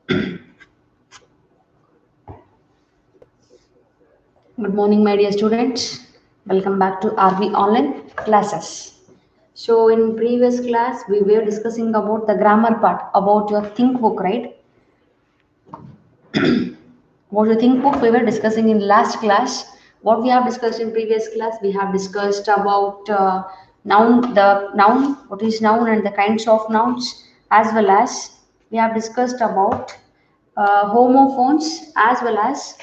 Good morning, my dear students. Welcome back to RV online classes. So, in previous class, we were discussing about the grammar part, about your think book, right? About your think book, we were discussing in last class. What we have discussed in previous class, we have discussed about noun, what is noun, and the kinds of nouns, as well as we have discussed about homophones as well as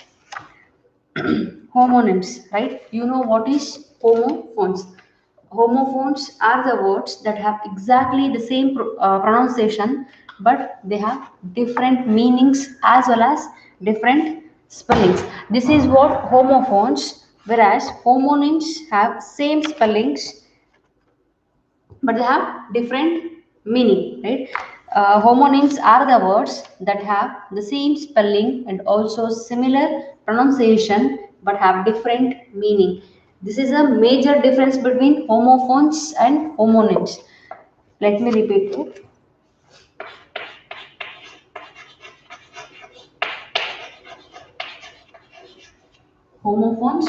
homonyms, right? You know what is homophones? Homophones are the words that have exactly the same pronunciation, but they have different meanings as well as different spellings. This is what homophones, whereas homonyms have same spellings but they have different meaning, right? Homonyms are the words that have the same spelling and also similar pronunciation but have different meaning. This is a major difference between homophones and homonyms. Let me repeat it. Homophones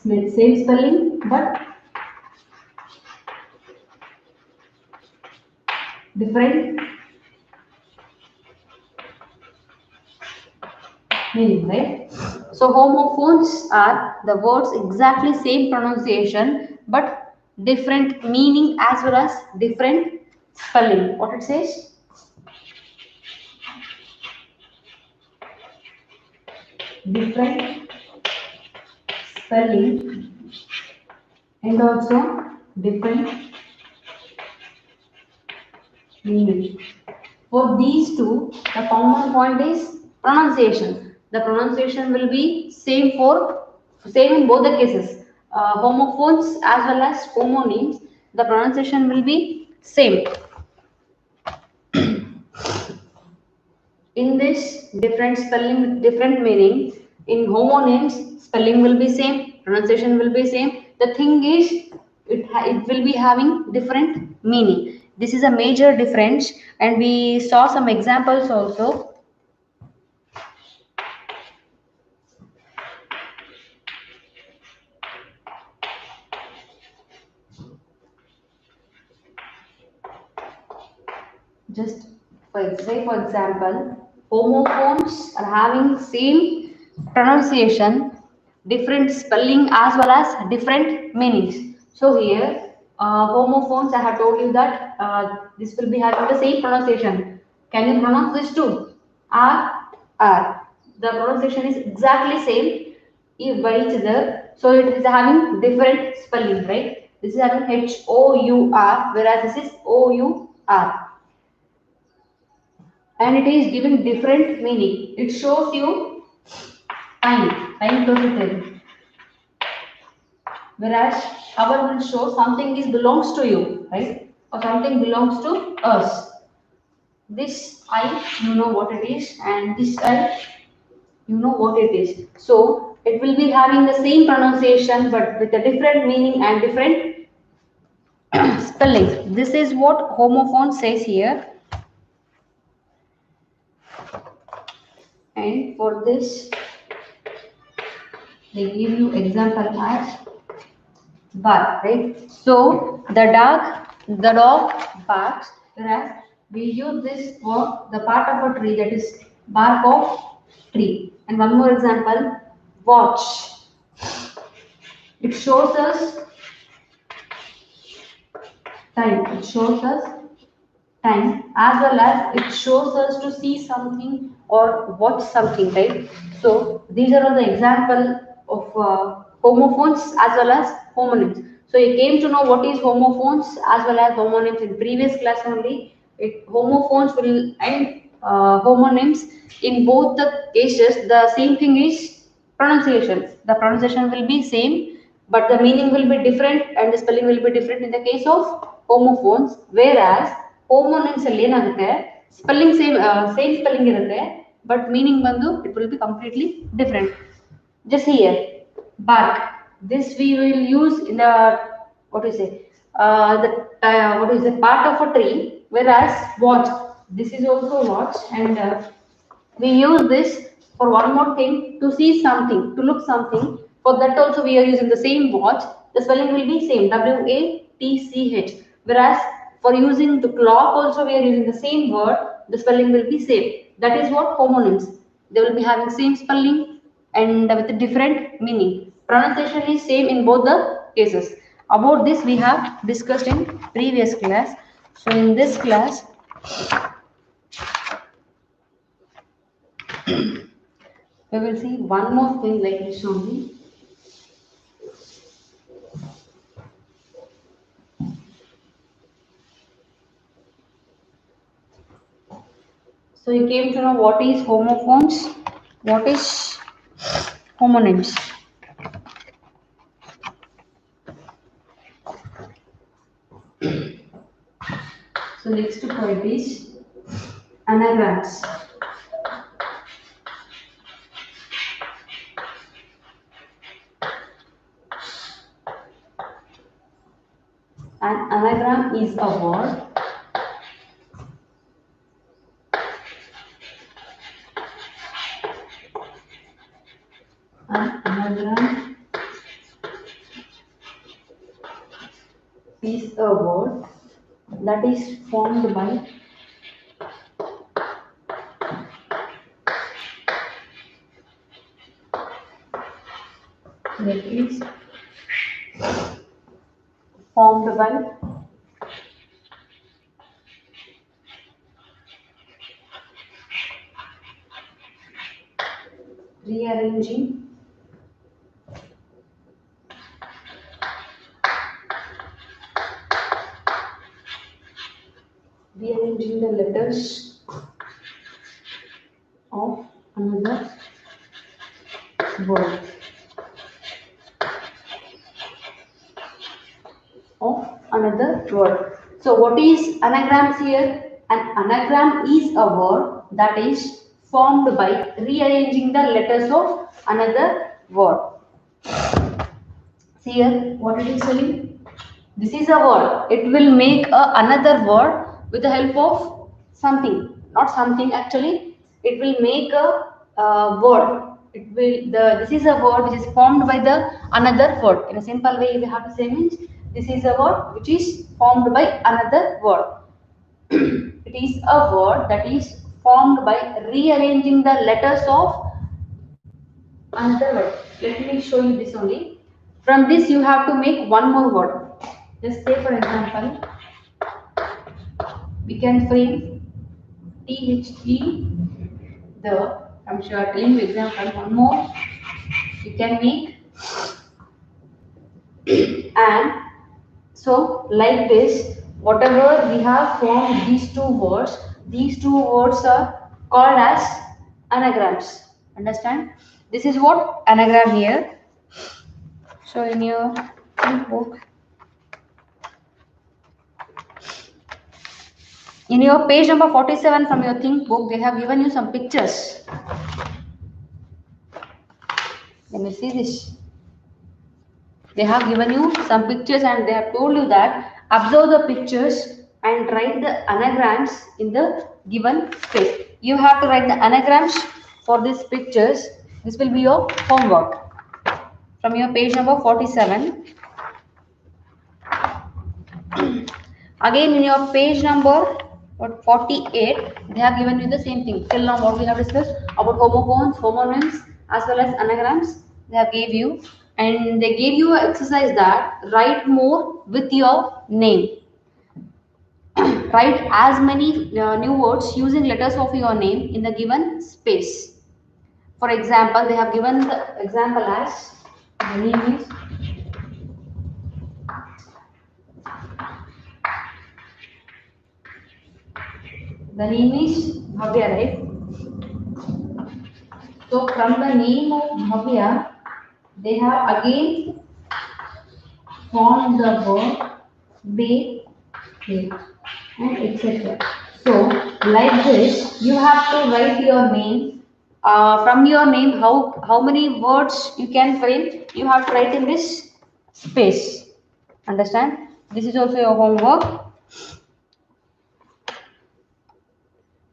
with same spelling but different meaning, right? So homophones are the words exactly same pronunciation but different meaning as well as different spelling. What it says? Different spelling and also different meaning. For these two, the common point is pronunciation. The pronunciation will be same in both the cases. Homophones as well as homonyms, the pronunciation will be same. In this, different spelling with different meaning. In homonyms, spelling will be same, pronunciation will be same. The thing is, it will be having different meaning. This is a major difference, and we saw some examples also. Just for example, homophones are having same pronunciation, different spelling as well as different meanings. So here, homophones, I have told you that this will be having the same pronunciation. Can you pronounce this too? R, R. The pronunciation is exactly same by each other. So it is having different spelling, right? This is having H-O-U-R, whereas this is O-U-R, and it is giving different meaning. It shows you time to tell, whereas our will show something is belongs to you, right? Or something belongs to us. This I, you know what it is, and this I, you know what it is. So it will be having the same pronunciation but with a different meaning and different spelling. This is what homophone says here. And for this, they give you example as bark, right? So the dog barks, whereas we use this for the part of a tree, that is bark of tree. And one more example, watch. It shows us time. It shows us time as well as it shows us to see something or watch something, right? So these are all the example of homophones as well as homonyms. So you came to know what is homophones as well as homonyms in previous class only. Homophones will and homonyms, in both the cases the same thing is pronunciation. The pronunciation will be same but the meaning will be different and the spelling will be different in the case of homophones, whereas homonyms ಅಲ್ಲಿ ಏನಾಗುತ್ತೆ, spelling same spelling ಇರುತ್ತೆ but meaning bandu it will be completely different. Just here, bark. This we will use in the what do you say? The what is the part of a tree. Whereas watch, this is also watch, and we use this for one more thing to see something, to look something. For that also we are using the same watch. The spelling will be same, WATCH. Whereas for using the clock also we are using the same word. The spelling will be same. That is what homonyms. They will be having same spelling and with a different meaning. Pronunciation is same in both the cases. About this we have discussed in previous class. So in this class we will see one more thing like this only. So you came to know what is homophones, what is homonyms. So next point is anagrams. An anagram is a word an anagram is a word that is formed by that is formed by rearranging rearranging the letters of another word So what is anagrams here? An anagram is a word that is formed by rearranging the letters of another word. See here what it is telling. This is a word. It will make another word with the help of something, not something actually. It will make a word. It will this is a word which is formed by the another word. In a simple way, we have to say means this is a word which is formed by another word. It is a word that is formed by rearranging the letters of another word. Let me show you this only. From this, you have to make one more word. Just say, for example, we can frame THE, the. I'm sure I'll tell you example. One more. You can make and so like this. Whatever we have formed these two words are called as anagrams. Understand? This is what anagram here. So in your book. In your page number 47 from your think book, they have given you some pictures. Let me see this. They have given you some pictures and they have told you that observe the pictures and write the anagrams in the given space. You have to write the anagrams for these pictures. This will be your homework. From your page number 47. Again in your page number 48, they have given you the same thing. Till now what we have discussed about homophones, homonyms as well as anagrams, they have gave you, and they gave you an exercise that write more with your name. Write as many new words using letters of your name in the given space. For example, they have given the example as the name is Bhavya, right? So from the name of Bhavya, they have again formed the word be, and etc. So So, like this, you have to write your name. From your name, how many words you can frame, you have to write in this space. Understand? This is also your homework.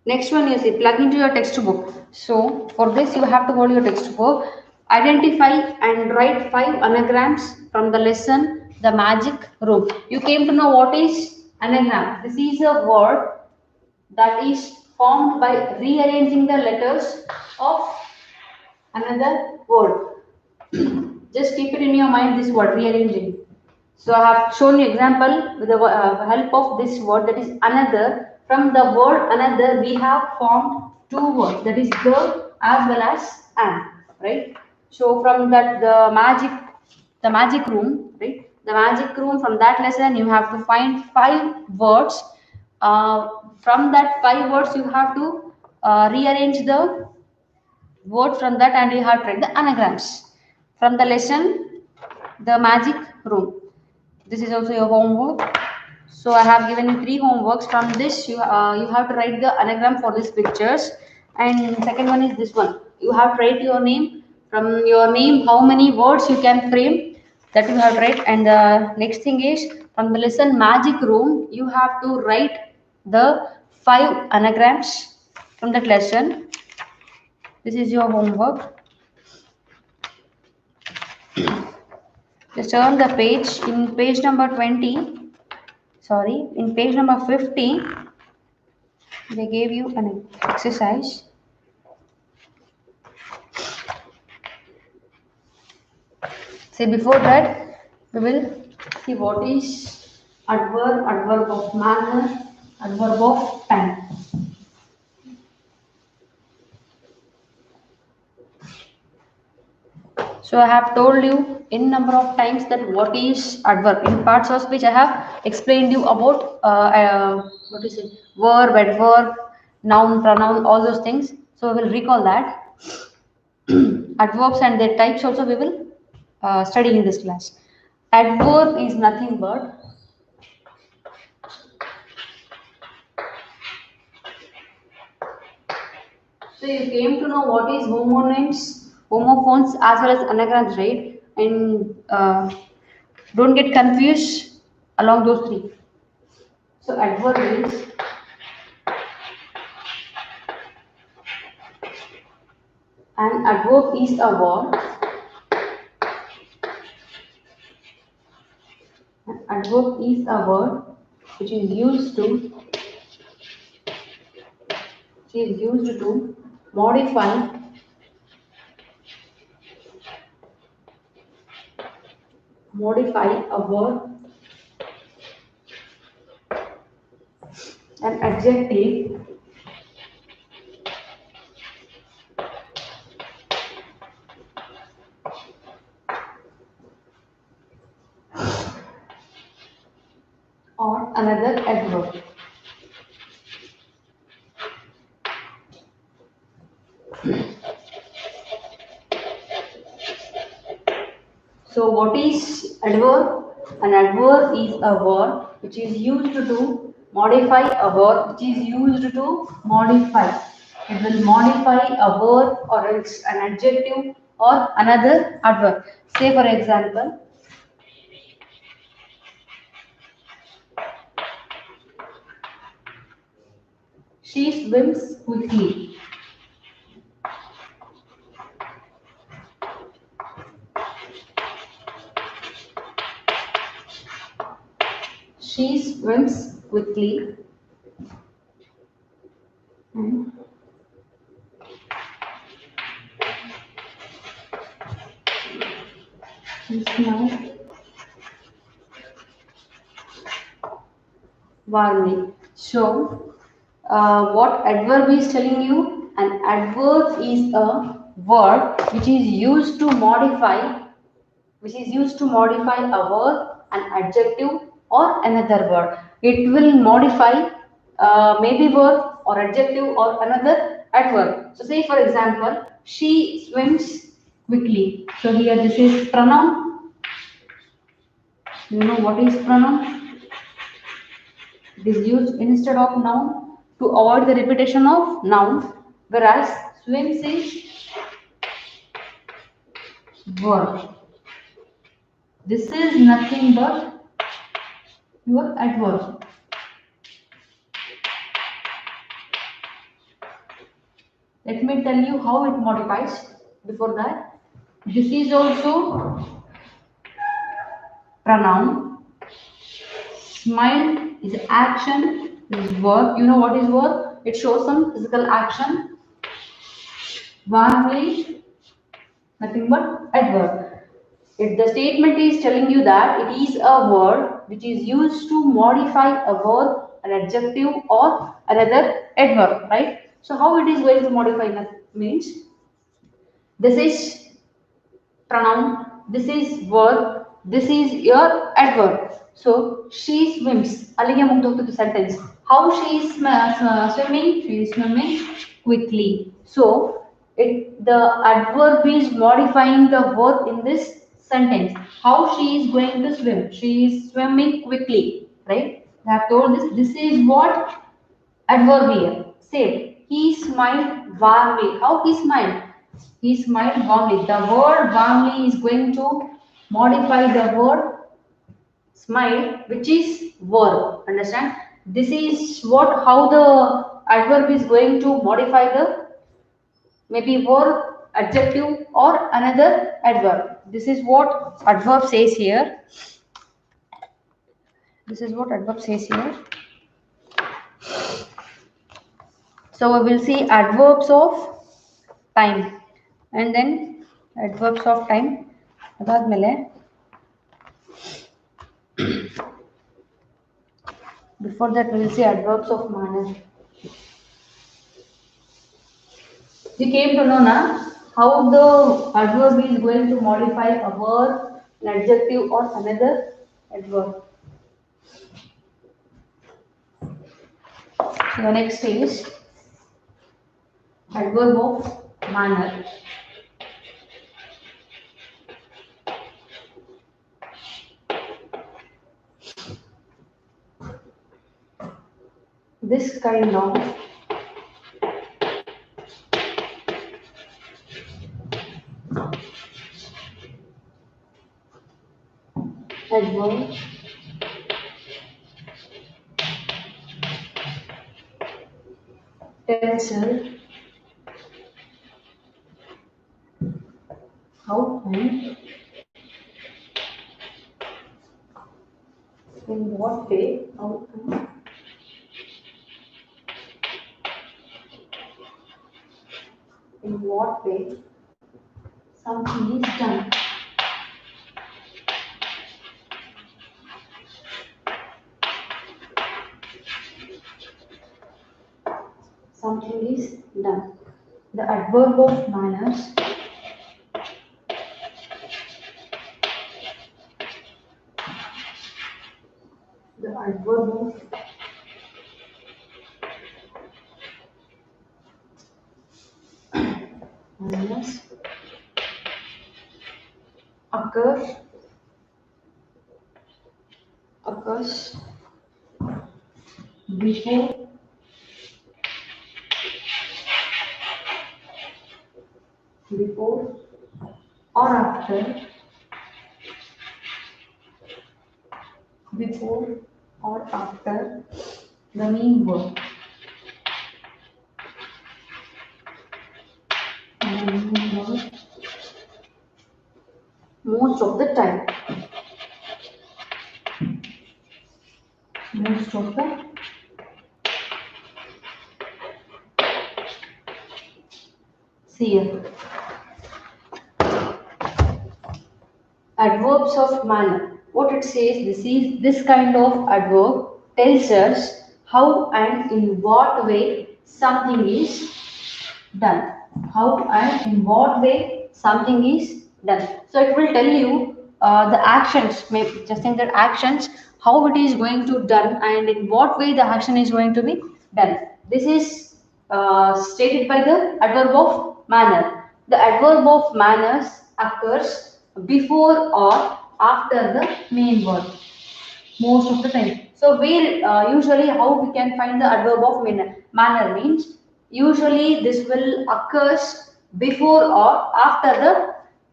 Next one you see, plug into your textbook. So for this you have to hold your textbook. Identify and write 5 anagrams from the lesson The Magic Room. You came to know what is anagram. This is a word that is formed by rearranging the letters of another word. Just keep it in your mind, this word rearranging. So I have shown you example with the help of this word, that is another. From the word another we have formed two words, that is the as well as an, right? So from that the magic room, right? The magic room, from that lesson you have to find 5 words. From that 5 words you have to rearrange the word from that, and you have to write the anagrams from the lesson The Magic Room. This is also your homework. So I have given you 3 homeworks. From this you have to write the anagram for these pictures, and second one is this one. You have to write your name. From your name, how many words you can frame, that you have to write. And the next thing is, from the lesson Magic Room, you have to write the 5 anagrams from that lesson. This is your homework. Just turn the page. In page number 20, sorry, in page number 50, they gave you an exercise. See, before that, we will see what is adverb, adverb of manner, adverb of time. So I have told you in number of times that what is adverb. In parts of speech, I have explained you about what is it, verb, adverb, noun, pronoun, all those things. So we will recall that. Adverbs and their types also we will study in this class. Adverb is nothing but so you came to know what is homonyms, homophones as well as anagrams, right? And don't get confused along those 3. So adverb is an adverb is a word. An adverb is a word which is used to modify a word, an adjective, or another adverb. So what is adverb? An adverb is a word which is used to modify a word, which is used to modify. It will modify a word or else an adjective or another adverb. Say for example, she swims quickly. She swims quickly. And is now warming. So, what adverb is telling you? An adverb is a word which is used to modify a word, an adjective, or another word. It will modify maybe word or adjective or another adverb. So, say for example, she swims quickly. So here this is pronoun. You know what is pronoun? It is used instead of noun. to avoid the repetition of noun, whereas swims is verb. This is nothing but your adverb. Let me tell you how it modifies. Before that, this is also pronoun. Smile is action, is verb. You know what is verb? It shows some physical action. Warmly, nothing but adverb. If the statement is telling you that it is a word which is used to modify a verb, an adjective, or another adverb, right? So how it is going to modify that means this is pronoun, this is verb, this is your adverb. So she swims. Alige mugdogtu the sentence. How she is swimming? She is swimming quickly. So the adverb is modifying the verb in this sentence. How she is going to swim? She is swimming quickly, right? I have told this. This is what adverb here. Say he smiled warmly. How he smiled? He smiled warmly. The word warmly is going to modify the word smile, which is verb. Understand? This is what how the adverb is going to modify the maybe verb, adjective, or another adverb. This is what adverb says here. This is what adverb says here. So we will see adverbs of time and then adverbs of time. ಅದಾದ್ಮೇಲೆ before that we will see adverbs of manner. You came to know now how the adverb is going to modify a word, an adjective, or another adverb. So the next is adverb of manner. This kind of adverb tells us how and in what way, how and in what way something is done. Something is done. The adverb of manners the adverb of manners occurs before or after before or after the main verb. Most of the time. Most of the see here. Adverbs of manner. What it says, this kind of adverb tells us how and in what way something is done. How and in what way something is done. So it will tell you the actions, maybe just think that actions, how it is going to done and in what way the action is going to be done. This is stated by the adverb of manner. The adverb of manners occurs before or after the main verb most of the time. So where usually how we can find the adverb of manner means usually this will occurs before or after the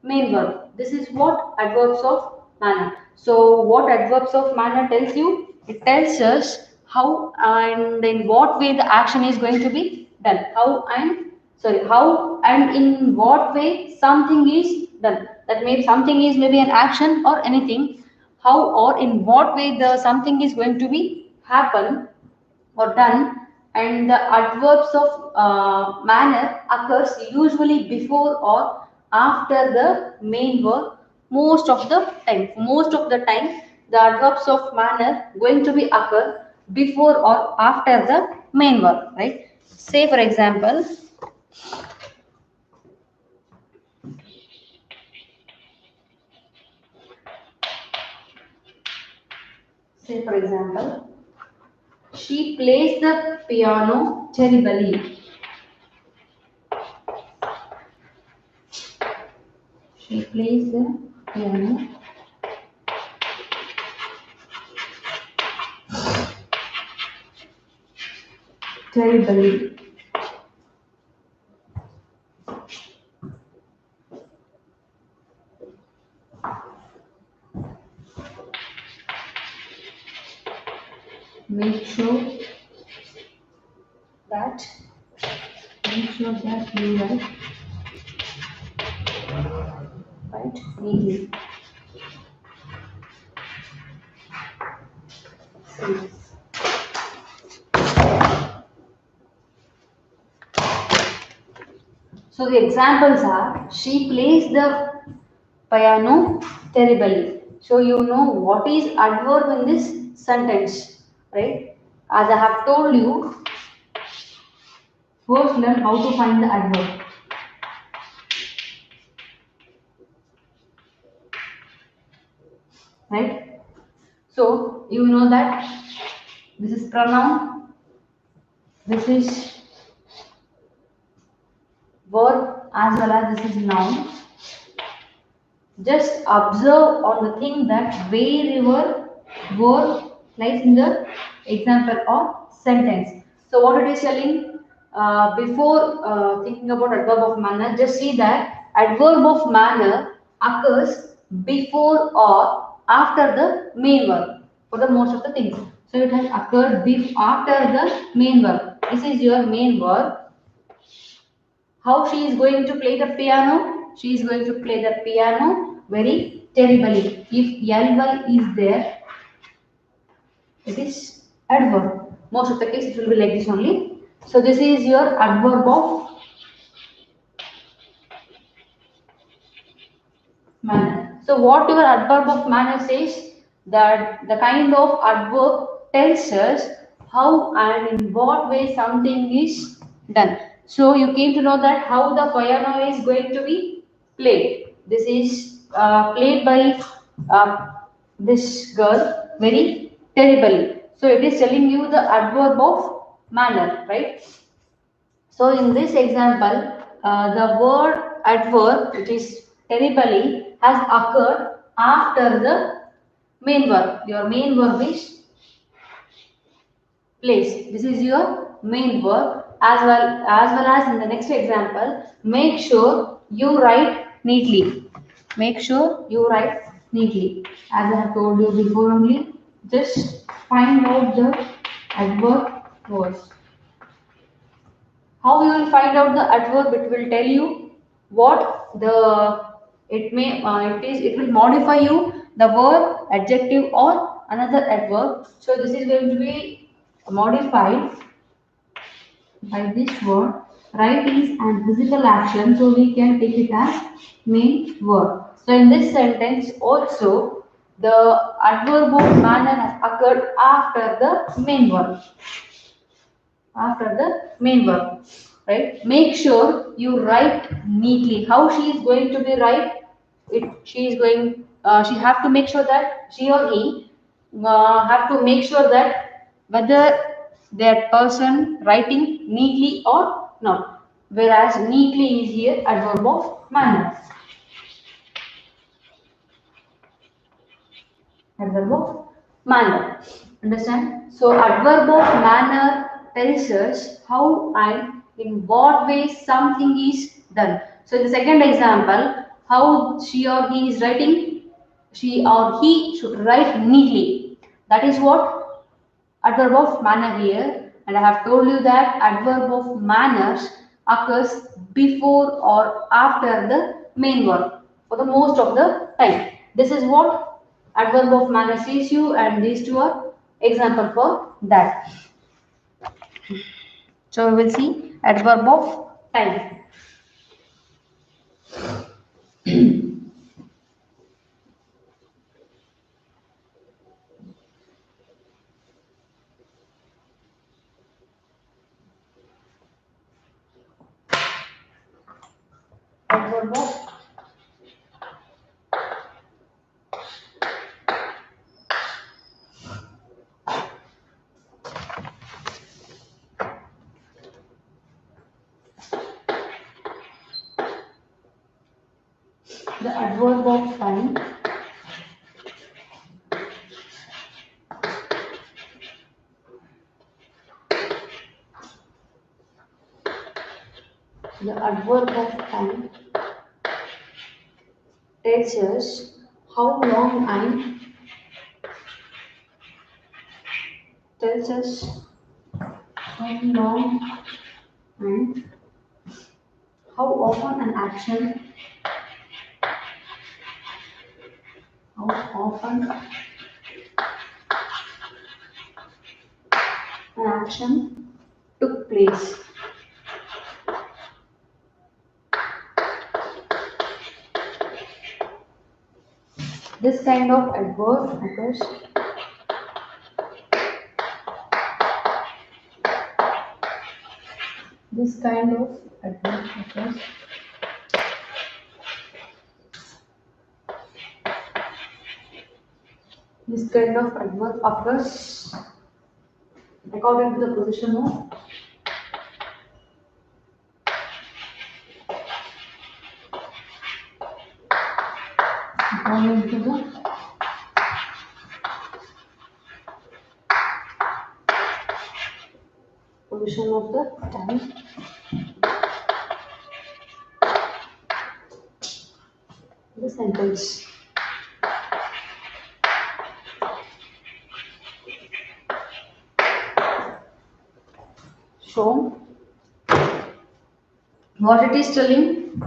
main verb. This is what adverbs of manner. So what adverbs of manner tells you? It tells us how and in what way the action is going to be done. How and in what way something is done. That means something is maybe an action or anything. How or in what way the something is going to be happen or done, and the adverbs of manner occurs usually before or after the main verb most of the time the adverbs of manner going to be occur before or after the main verb, right? Say for example, she plays the piano terribly. She plays the piano terribly. Make sure that you write neatly. So the examples are she plays the piano terribly. So you know what is adverb in this sentence, right? As I have told you, first learn how to find the adverb, right? So you know that this is pronoun, this is verb as well as this is noun. Just observe on the thing that wherever word lies in the example or sentence. So what it is telling, before thinking about adverb of manner, just see that adverb of manner occurs before or after the main verb for the most of the things. So it has occurred after the main verb. This is your main verb. How she is going to play the piano? She is going to play the piano very terribly. If ly is there, it is adverb. Most of the case it will be like this only. So this is your adverb of manner. So what your adverb of manner says, that the kind of adverb tells us how and in what way something is done. So you came to know that how the piano is going to be played. This is played by this girl very terribly. So it is telling you the adverb of manner, right? So in this example, the word adverb, which is terribly, has occurred after the main verb. Your main verb is place. This is your main verb. As well as in the next example, make sure you write neatly. Make sure you write neatly. As I have told you before only, just find out the adverb words. How you will find out the adverb? It will tell you what the it will modify you the word adjective or another adverb. So this is going to be modified by this word. Write is an physical action, so we can take it as main verb. So in this sentence also the adverb of manner has occurred after the main verb. After the main verb, right? Make sure you write neatly. How she is going to be write it? She is going. She have to make sure that she or he have to make sure that whether that person writing neatly or not. Whereas neatly is here adverb of manner. Adverb of manner. Understand? So adverb of manner tells us how and in what way something is done. So in the second example, how she or he is writing, she or he should write neatly. That is what adverb of manner here, and I have told you that adverb of manners occurs before or after the main verb for the most of the time. This is what adverb of manner says you, and these two are example for that. So we will see adverb of time. Adverb of the adverb of time the adverb of time tells us how long and tells us how long and how often an action how often an action took place. This kind of adverb occurs this kind of adverb occurs this kind of adverb occurs according to the position of according to the position of the time the sentence. So what it is telling?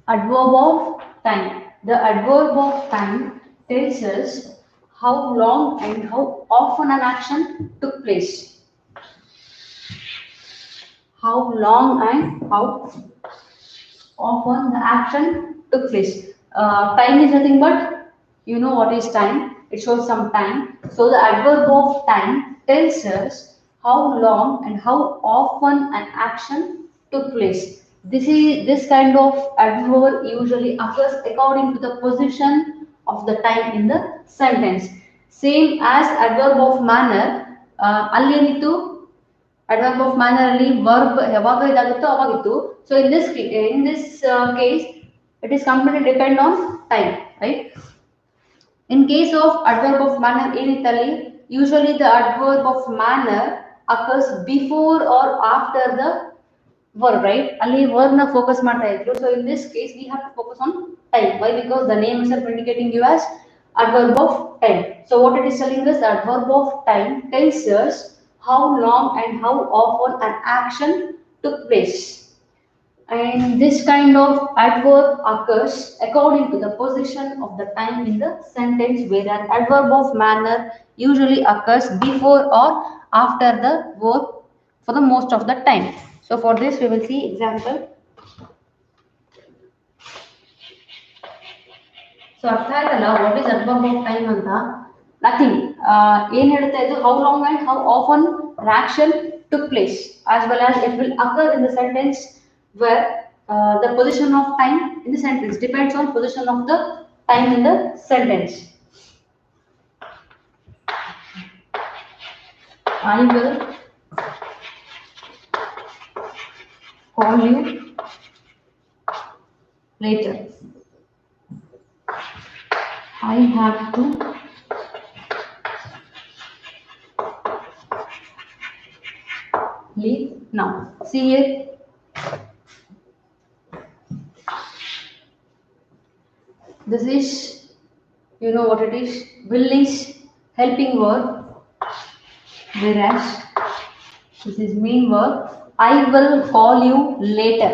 Adverb of time. The adverb of time tells us how long and how often an action took place. How long and how often the action took place. Time is nothing but, you know what is time. It shows some time. So the adverb of time tells us how long and how often an action took place. This kind of adverb usually occurs according to the position of the time in the sentence. Same as adverb of manner. ಅಲ್ಲಿ ಏನಿತ್ತು adverb of manner ಅಲ್ಲಿ verb ಯಾವಾಗ ಇದಾಗುತ್ತೋ ಅವಾಗಿತ್ತು. So in this case it is completely depend on time, right? In case of adverb of manner ಏನಿತ್ತಲ್ಲಿ usually the adverb of manner occurs before or after the verb, right? ಅಲ್ಲಿ verb ನ focus ಮಾಡ್ತಾ ಇದ್ರು. So in this case we have to focus on time. Why? Because the name itself indicating you as adverb of time. So what it is telling us, the adverb of time tells us how long and how often an action took place. And this kind of adverb occurs according to the position of the time in the sentence, whereas adverb of manner usually occurs before or after the verb for the most of the time. So for this we will see example. So ಅರ್ಥ ಆಯ್ತಲ್ಲ what is adverb of time ಅಂತ? Nothing. ಏನ್ ಹೇಳ್ತಾ ಇದ್ದು, how long and how often an action took place, as well as it will occur in the sentence where the position of time in the sentence depends on position of the time in the sentence. I will call you later. I have to leave now. See here. This is, you know what it is? Will is helping verb, whereas this is main verb. I will call you later.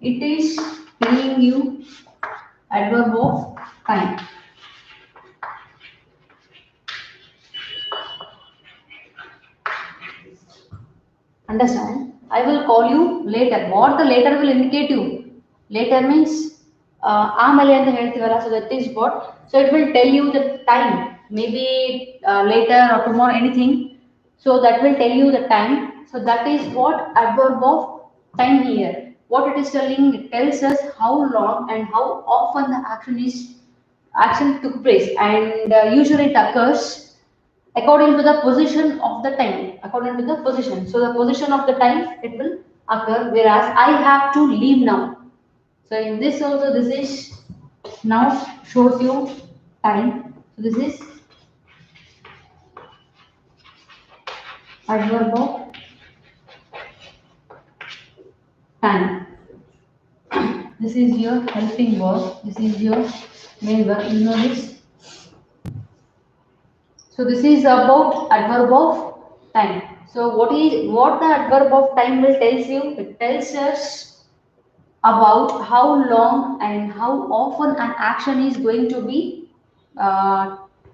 It is giving you adverb of time. Understand? I will call you later. What the later will indicate you? Later means ಆಮೇಲೆ ಅಂತ ಹೇಳ್ತೀವಲ್ಲ, so that is what. So it will tell you the time. Maybe later or tomorrow, anything. So that will tell you the time. So that is what adverb of time here. What it is telling, it tells us how long and how often the action took place, and usually it occurs according to the position of the time, according to the position. So the position of the time it will occur, whereas I have to leave now. So in this also, this is now shows you time. So this is adverb of time. This is your helping verb, this is your main verb, you know this. So this is about adverb of time. So what the adverb of time will tells you? It tells us about how long and how often an action is going to be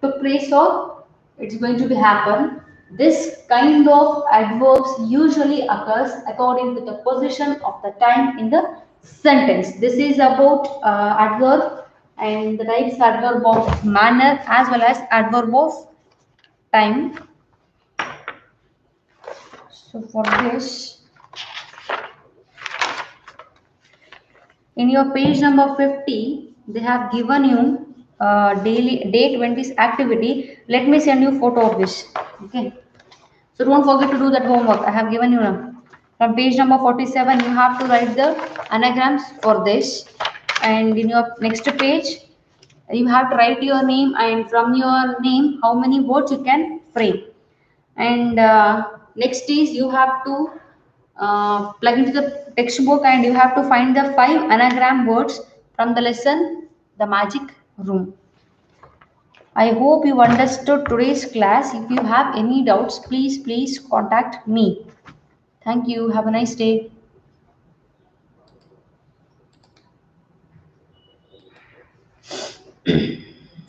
took place, or it's going to be happen. This kind of adverbs usually occurs according to the position of the time in the sentence. This is about adverb and the types adverb of manner as well as adverb of time. So for this, in your page number 50, they have given you daily day 20's activity. Let me send you photo of this. Okay, so don't forget to do that homework I have given you now. From page number 47, you have to write the anagrams for this, and in your next page you have to write your name, and from your name how many words you can frame. And next is you have to plug into the textbook, and you have to find the 5 anagram words from the lesson The Magic Room. I hope you understood today's class. If you have any doubts, please contact me. Thank you. Have a nice day.